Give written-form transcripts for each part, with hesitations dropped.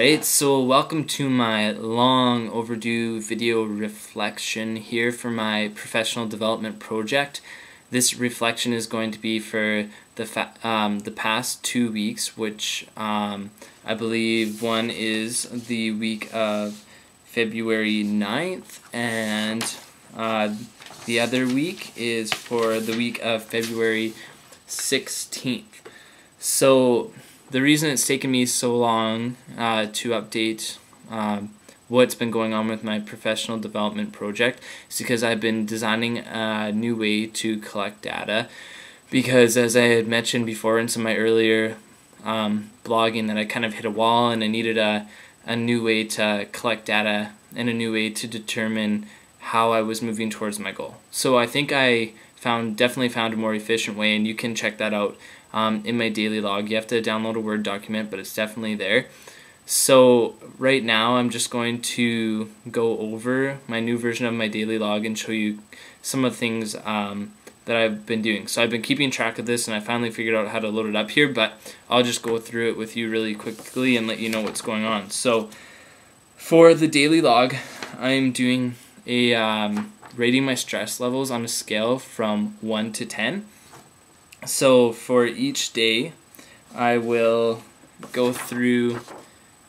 Alright, so welcome to my long overdue video reflection here for my professional development project. This reflection is going to be for the past 2 weeks, which I believe one is the week of February 9th, and the other week is for the week of February 16th. So the reason it's taken me so long to update what's been going on with my professional development project is because I've been designing a new way to collect data, because as I had mentioned before in some of my earlier blogging, that I kind of hit a wall and I needed a new way to collect data and a new way to determine how I was moving towards my goal. So I think I definitely found a more efficient way, and you can check that out in my daily log. You have to download a Word document, but it's definitely there. So right now I'm just going to go over my new version of my daily log and show you some of the things that I've been doing. So I've been keeping track of this, and I finally figured out how to load it up here, but I'll just go through it with you really quickly and let you know what's going on. So for the daily log, I'm doing a rating my stress levels on a scale from 1 to 10. So for each day, I will go through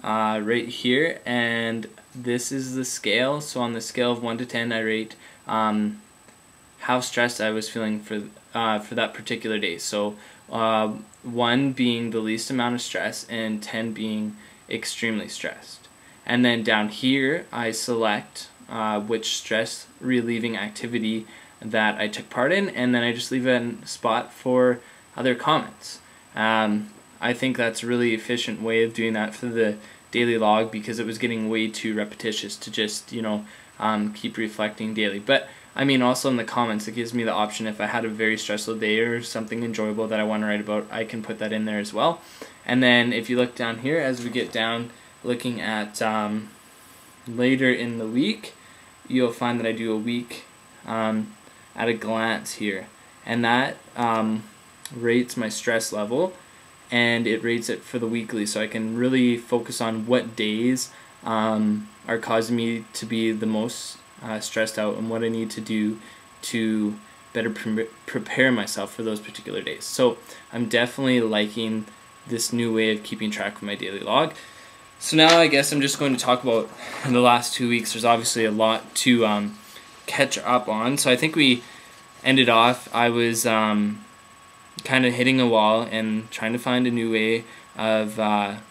right here, and this is the scale. So on the scale of 1 to 10, I rate how stressed I was feeling for that particular day. So 1 being the least amount of stress and 10 being extremely stressed. And then down here, I select which stress relieving activity that I took part in, and then I just leave a spot for other comments. I think that's a really efficient way of doing that for the daily log, because it was getting way too repetitious to just keep reflecting daily. But I mean, also in the comments, it gives me the option, if I had a very stressful day or something enjoyable that I want to write about, I can put that in there as well. And then if you look down here, as we get down looking at later in the week, you'll find that I do a week at a glance here, and that rates my stress level, and it rates it for the weekly, so I can really focus on what days are causing me to be the most stressed out, and what I need to do to better prepare myself for those particular days. So I'm definitely liking this new way of keeping track of my daily log. So now I guess I'm just going to talk about in the last 2 weeks. There's obviously a lot to catch up on. So I think we ended off, I was kind of hitting a wall and trying to find a new way of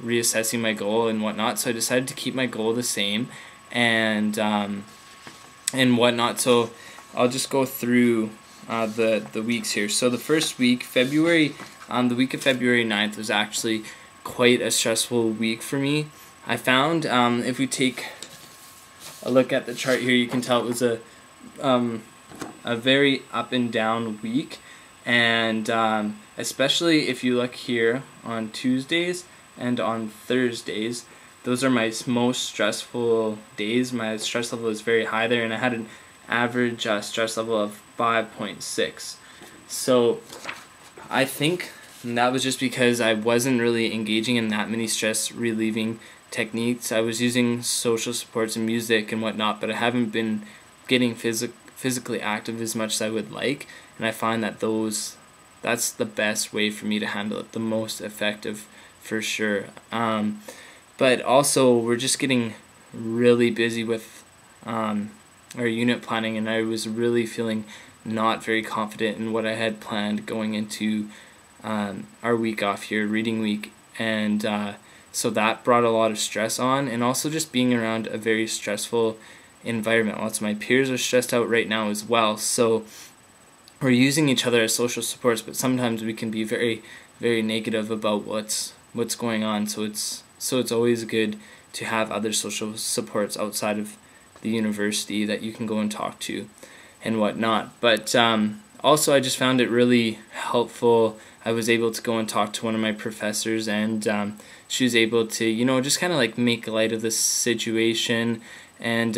reassessing my goal and whatnot. So I decided to keep my goal the same and whatnot. So I'll just go through the weeks here. So the first week, the week of February 9th was actually quite a stressful week for me. I found if we take a look at the chart here, you can tell it was a very up and down week, and especially if you look here on Tuesdays and on Thursdays, those are my most stressful days. My stress level is very high there, and I had an average stress level of 5.6. So I think that was just because I wasn't really engaging in that many stress relieving techniques. I was using social supports and music and whatnot, but I haven't been getting physically active as much as I would like, and I find that that's the best way for me to handle it, the most effective for sure. But also we're just getting really busy with our unit planning, and I was really feeling not very confident in what I had planned going into our week off here, reading week, and so that brought a lot of stress on, and also just being around a very stressful environment. Lots of my peers are stressed out right now as well, so we're using each other as social supports, but sometimes we can be very, very negative about what's going on. So it's always good to have other social supports outside of the university that you can go and talk to and whatnot. But also I just found it really helpful. I was able to go and talk to one of my professors, and she was able to just kind of like make light of the situation, and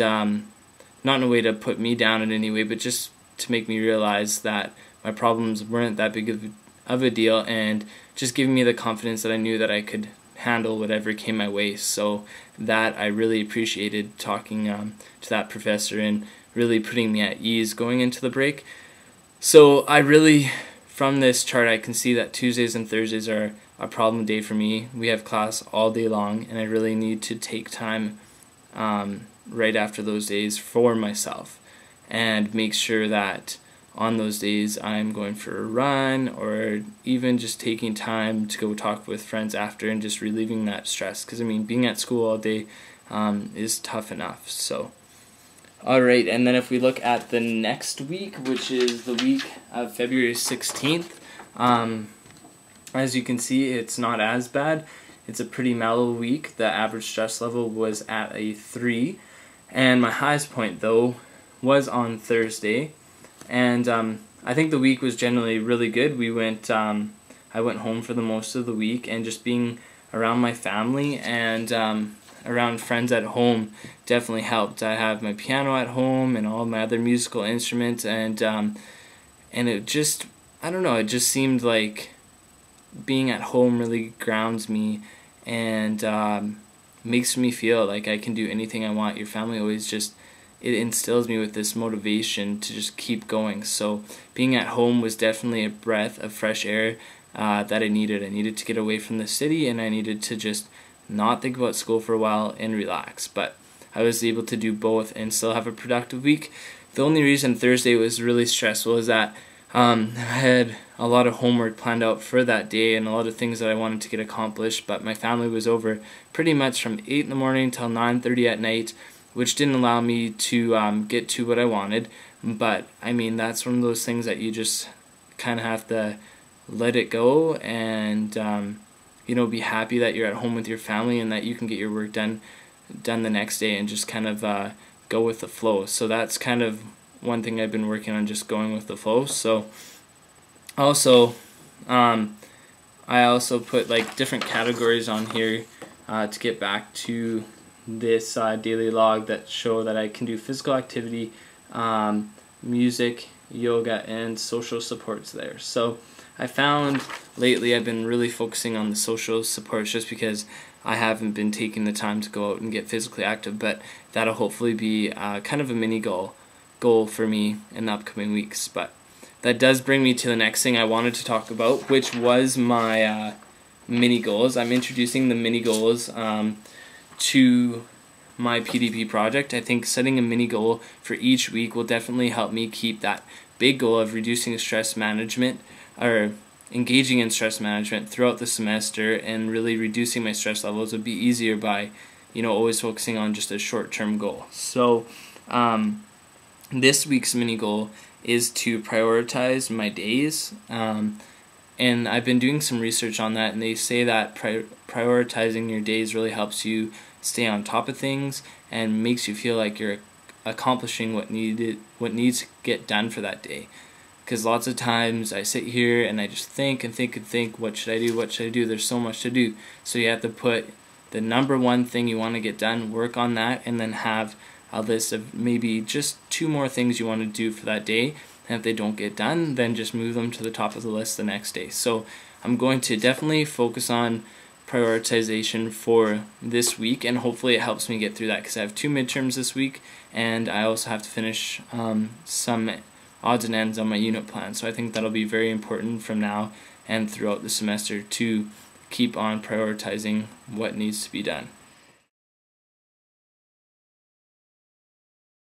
not in a way to put me down in any way, but just to make me realize that my problems weren't that big of a deal, and just giving me the confidence that I knew that I could handle whatever came my way. So that I really appreciated talking to that professor and really putting me at ease going into the break. So I really, from this chart, I can see that Tuesdays and Thursdays are a problem day for me. We have class all day long, and I really need to take time right after those days for myself and make sure that on those days I'm going for a run, or even just taking time to go talk with friends after and just relieving that stress, because I mean, being at school all day is tough enough. So alright, and then if we look at the next week, which is the week of February 16th, as you can see, it's not as bad. It's a pretty mellow week. The average stress level was at a 3, and my highest point though was on Thursday. And I think the week was generally really good. I went home for the most of the week, and just being around my family and around friends at home definitely helped. I have my piano at home and all my other musical instruments, and it just, I don't know, it just seemed like being at home really grounds me and makes me feel like I can do anything I want. Your family always just, it instills me with this motivation to just keep going. So being at home was definitely a breath of fresh air that I needed. I needed to get away from the city, and I needed to just not think about school for a while and relax. But I was able to do both and still have a productive week. The only reason Thursday was really stressful is that I had a lot of homework planned out for that day and a lot of things that I wanted to get accomplished, but my family was over pretty much from 8 in the morning till 9:30 at night, which didn't allow me to get to what I wanted. But I mean, that's one of those things that you just kind of have to let it go and you know, be happy that you're at home with your family and that you can get your work done the next day, and just kind of go with the flow. So that's kind of one thing I've been working on, just going with the flow. So also I also put like different categories on here to get back to this daily log that show that I can do physical activity, music, yoga, and social supports there. So I found lately I've been really focusing on the social supports just because I haven't been taking the time to go out and get physically active, but that'll hopefully be kind of a mini goal for me in the upcoming weeks. But that does bring me to the next thing I wanted to talk about, which was my mini goals. I'm introducing the mini goals to my PDP project. I think setting a mini goal for each week will definitely help me keep that big goal of reducing stress management, or engaging in stress management throughout the semester, and really reducing my stress levels would be easier by, you know, always focusing on just a short-term goal. So this week's mini goal is to prioritize my days, and I've been doing some research on that, and they say that prioritizing your days really helps you stay on top of things and makes you feel like you're accomplishing what needs to get done for that day. Because lots of times I sit here and I just think and think and think, what should I do, there's so much to do. So you have to put the number one thing you want to get done, work on that, and then have a list of maybe just 2 more things you want to do for that day. And if they don't get done, then just move them to the top of the list the next day. So I'm going to definitely focus on prioritization for this week, and hopefully it helps me get through that, because I have 2 midterms this week, and I also have to finish some odds and ends on my unit plan. So I think that'll be very important from now and throughout the semester to keep on prioritizing what needs to be done.